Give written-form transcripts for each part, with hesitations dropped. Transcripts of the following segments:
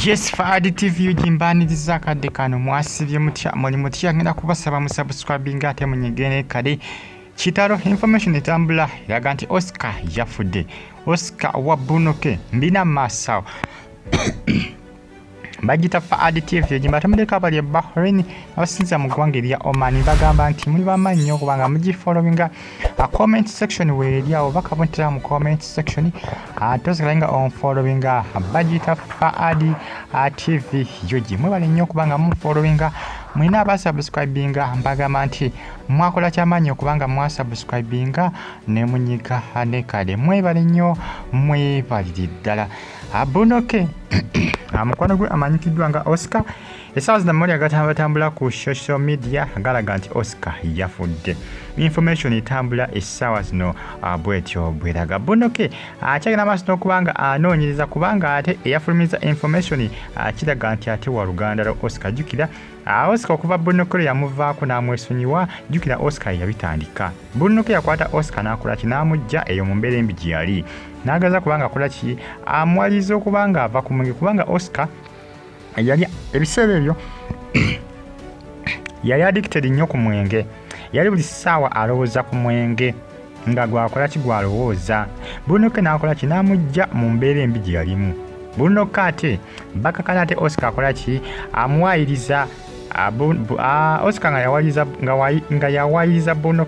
Yes, Afudde TV jimbaniriza akadde kano mwasibye mutya muli mutya ngenda kubasaba mu subscribing ate munyigene kale Kitalo information etambula eraga nti Oscar yafudde. Oscar wa Bruno mbina masawo bagita Afudde TV jimbatamuleka abali Bahrain abasinza mu ggwanga erya Oman bagamba nti muli bamanyi nnyo kubanga mugifollowinga a comment section weri awo bakabontera mu comment section tosobola on followinga bagita Afudde TV yoji mwebale nnyo kubanga mu followinga mwina abasubscribinga mbagamba nti mwakola kyamaanyi okubanga mwasubscribinga ne munyiga ne kale mwebale nnyo mwebalire ddala Bruno mukwano gwe amanyikiddwa nga Oscar essaawa zino mmuli agatambatambula ku social media galaga nti Oscar yafudde. Information etambula essaawa zino bwetyo bweraga Bruno akyagenda maaso n'okubanga anoonyereza kubanga ate eyafulumiza information kiraga nti ate wa luganda lwa Oscar jjukira Oscar okuva Bruno yamuvaako n'amwesonyiwa jjukira Oscar yabitandika. Bruno yakwata Oscar n'akola ki n'amugja eyo mu mbeera embi gye yali n'agaza kubanga akola ki amwaliza okubanga ava ku mwenge kubanga Oscar yali ebiseera ebyo yali addicted nnyo ku mwenge. Yali buli ssaawa alowooza ku mwenge nga gwakola ki gwalowooza. Bruno n'akola ki n'amugja mu mbeera embi gye yalimu. Bruno ate bakakana ate Oscar akola ki amwayiriza Oscar nga yawayiriza Bruno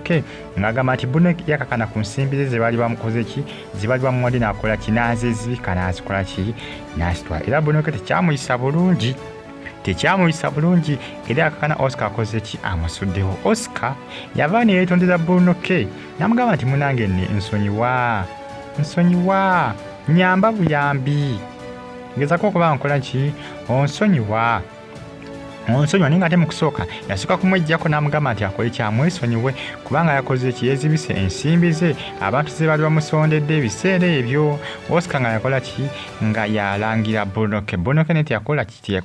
ng'agamba nti Bruno yakakana ku nsimbi ze baali bamukoze ki zibaali bamuwadde n'akola ki n'azezibika n'azikola ki n'azitwala. Era Bruno tekyamuyisa bulungi era yakakana Oscar akoze ki amusuddewo. Oscar yava ne yeetondera Bruno n'amugamba nti munange nsonyiwa nyamba buyambi ngezako okuba nkola ki onsonyiwa naye nga ate mu kusooka yasooka kumweggyako n'amugamba nti akole kyamwesonyiwe kubanga yakoze ki yeezibise ensimbi ze abantu ze baali bamusondedde ebiseera ebyo. Oscar nga yakola ki nga yalangira Bruno ne teyakola kira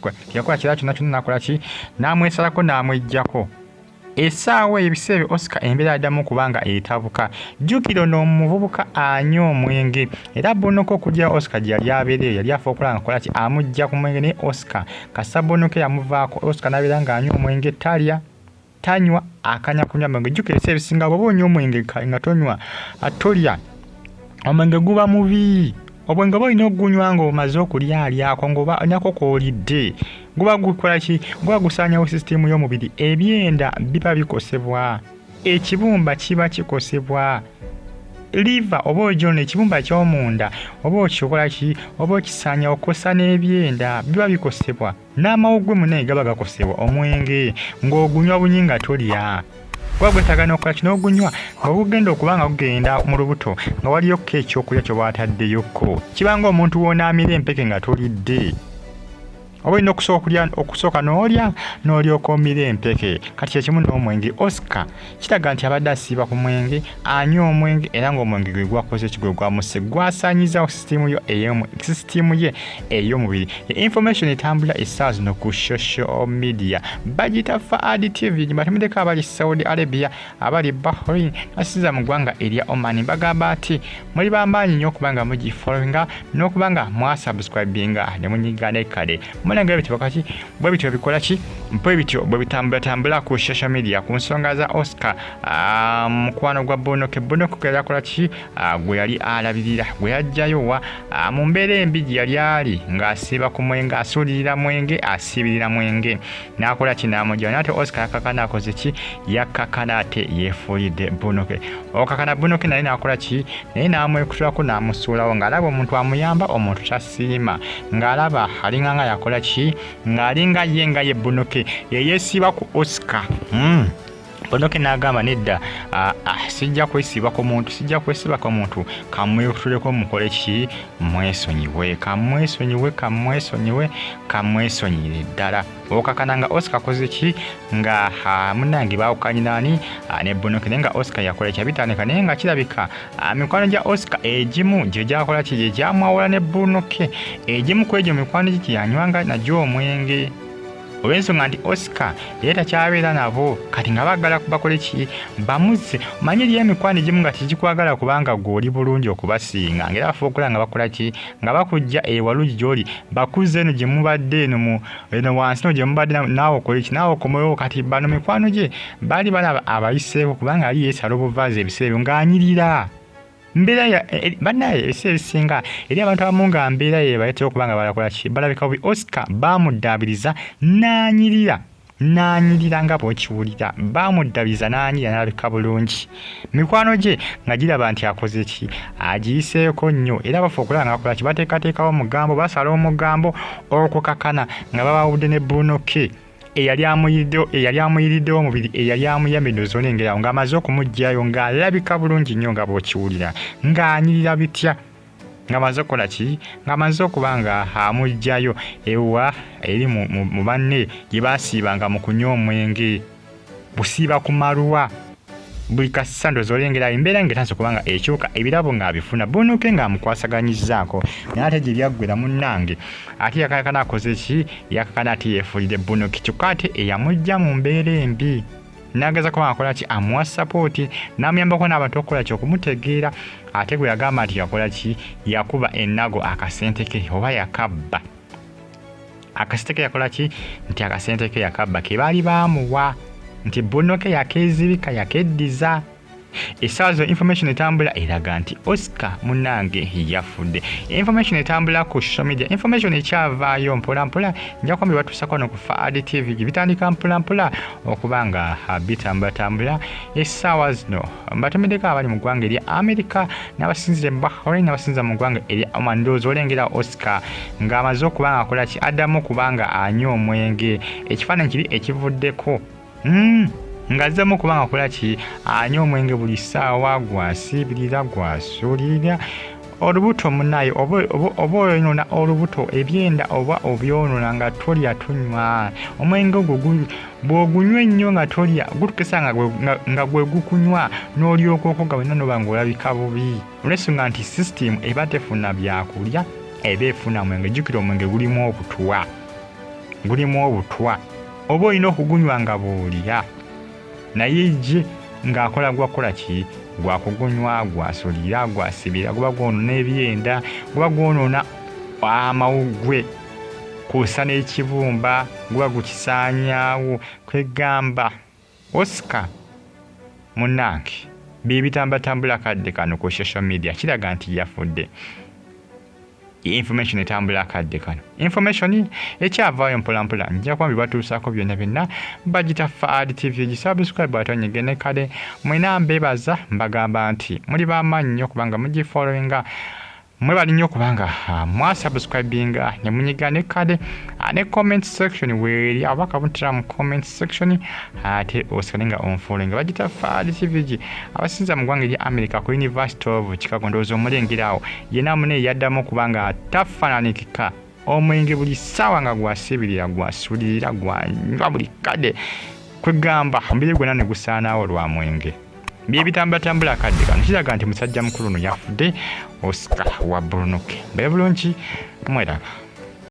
kyonna n'akola ki n'amwesalako n'amweggyako. Essaawa ebiseera Oscar embeera addamu kubanga etabuka jjukira n'omuvubuka anywa omwenge era Bruno okugira Oscar gye yali abeereye yali afa okulanga akola ki amugja ku mwenge naye Oscar kasa Bruno yamuvaako. Oscar n'abeera ng'anywa omwenge tanywa akanya kunywa mwenge. Jjukira ebiseera ebisinga bw'oba onywa omwenge nga tonywa atolya omwenge guba mubi. Obwenge oba olina okugunywa ng'omaze okulyalyako ng'oba olinako kw'olidde guba gukola ki guba gusaanyawo sisitimu y'omubiri. Ebyenda biba bikosebwa, ekibumba kiba kikosebwa, liva oba ogyona ekibumba ky'omunda oba okikola ki oba okisaanya okosa n'ebyenda biba bikosebwa. N'amawuggwe munaye gaba gakosebwa omwenge ng'ogunywa bunyi nga tolya. Gwetaaga n'okola kino ogunywa ng'ogugenda okuba nga gugenda mu lubuto nga waliyokko ekyokulya kye baataddeyokko kibanga omuntu w'onaamira empeke nga tolidde. Oba olina okusooka n'olyoka omira empeke. Kati kyekimu n'omwenge. Oscar kiraga nti abadde asiiba ku mwenge anywa omwenge era ng'omwenge gwe gwakoze ekigwe gwamuse gwasaanyizaawo sisitimu ye ey'omubiri. Information etambula essaawa zino ku social media bagita Afudde TV jimbatemudeko abali Saudi Arabia abali Bahrain asinza mu ggwanga erya Oman bagamba ati muli bamaanyi nnyo okubanga mugifollowinga n'okubanga mwasubscribinga ne munyiga ne kale. Mulanga bwe bityo bikola ki bwe bityo bwe bitambula ku social media ku nsonga za Oscar mukwano gwa Bruno gwe yakola ki gwe yali alabirira gwe yajjayo mu mbeera embi gye yali ali ng'asiiba ku mwenge asuulirira mwenge asibirira mwenge n'akola ki n'amugyawo. Ate Oscar yakakana akoze ki yakakana ate yeefuulidde Bruno okakana Bruno naye n'akola ki naye n'amwekutulako n'amusuulawo ng'alaba omuntu amuyamba omuntu tasiima ng'alaba alinganga yakola ki ng'alinga ye Bruno yeyeesiiba ku Oscar. Bruno n'agamba nedda sijja kwesiibako muntu kamwekutuleko mukole ki kamwesonyiwe ddala. Okakana nga Oscar akoze ki nga munange baawukanye nani ne Bruno naye nga Oscar yakola kyabitandika naye nga kirabika mikwano gya Oscar egimu gye gyakola ki gye gyamwawula ne Bruno egimu ku egyo mikwano gye yanywanga nagyo omwenge. olw'ensonga nti Oscar era takyabeera nabo kati nga baagala bakole ki bamuze manye eri emikwano egimu nga tegikwagala kubanga gw'oli bulungi okubasinga ngera bafuba okulaba nga bakola ki nga bakujja ewalungi gy'oli bakuze eno gye mubadde eno wansi no gye mubadde naawe okole ki naawe okomewo kati bano mikwano gye baali balaba abayiseeko kubanga ali yeesala obuvaazi ebiseera ebyo ng'anyirira mbeera bannaye ebiseera ebisinga eri abantu abamu nga mbeera ye bayitira okubanga balakola ki balabika bubi Oscar bamuddaabiriza n'anyirira nga bw'okiwulira bamuddaabiriza n'anyirira n'alabika bulungi mikwano gye nga giraba nti akoze ki agiyiseeko nnyo era bafa okulaba nga bakola ki bateekateekawo omugambo basala omugambo okukakana nga babawudde ne Bruno ke eyali amuyiriddewo omubiri eyali amuyambidde ozolengerawo ng'amaze okumugjayo ng'alabika bulungi nnyo nga bw'okiwulira ng'anyirira bitya ng'amaze okukola ki ng'amaze okuba nga amugjayo ewa eri mu banne gye baasiibanga mu kunywa omwenge busiiba ku maluwa buli kasisa ndoza olengera embeera ng'etanse kubanga ekyuka ebirabo ng'abifuna bunuke ng'amukwasaganyizaako naye ate gye byaggwera munnange ate yakakana akoze ki yakakana ate yeefuulire bunuke kyokka ate eyamujja mu mbeera embi n'ageza kubanga akola ki amuwa sapooti n'amuyambako n'abantu okukola ki okumutegeera ate gwe yagamba nti yakola ki yakuba ennago akasente ke oba yakabba akasente ke yakola ki nti akasente ke yakabba ke baali baamuwa nti Bunoke yakezibika yakeddiza essaawa zo information etambula eraga nti Oscar munnange yafudde information etambula ku social media information ekyavaayo mpolampola nja kwambi batuusako no ku Afudde TV bitandika mpolampola okuba nga bitambulatambula essaawa zino mbatumiddeko abali mu ggwanga erya America n'abasinzire mu Bahrain n'abasinza mu ggwanga erya Oman ndowooza olengera Oscar ng'amaze okuba nga akola ki addamu kubanga anywa omwenge ekifaananyi kiri ekivuddeko ngazzamu kubanga akola ki anywa omwenge buli ssaawa gwasiibirira gwasuulirira olubuto munnaye oba oyonoona olubuto ebyenda oba obyonoona nga tolya tunywa omwenge ogwo bw'ogunywa ennyo nga tolya gutukesa nga gwe gukunywa n'olyoka okoga wenna noba ng'olabika bubi olw'ensonga nti sisitimu eba tefuna byakulya eba efuna mwenge jjukira omwenge gulimu obutwa oba olina okugunywa nga bw'olya naye je ng'akola gwakola ki gwakugunywa gwasuulira gwasibira guba gwonoona ebyenda guba gwonoona amawuggwe kuusa n'ekibumba guba gukisaanyaawo kwegamba Oscar munnange bibitambatambula kadde kano ku social media kiraga nti yafudde information etambula kadde kano information ekyavaayo mpolampola nja kwambi batuusaako byonna bagita Afudde TV gisubscribe atonyege ne kale mwena mbebaza mbagamba nti muli bamaanyi nnyo kubanga mugifollowinga mwebali nnyo kubanga mwasubscribinga ne munyiga ne kale ne comment section weeri abaka butira mu comment section ate osalenga onfollowinga bagita Afudde TV abasinza mu ggwanga erya America ku University of Chicago ndowooza omulengerawo yena mune yaddamu kubanga tafaananikika omwenge buli ssaawa nga gwasibirira gwasuulirira gwanywa buli kadde kwegamba omubiri gwonna ne gusaanaawo lwa mwenge byebitambatambula kadde kano kiraga nti musajja mukulu ono yafudde Oscar wa Bruno ke bye bulungi mweraba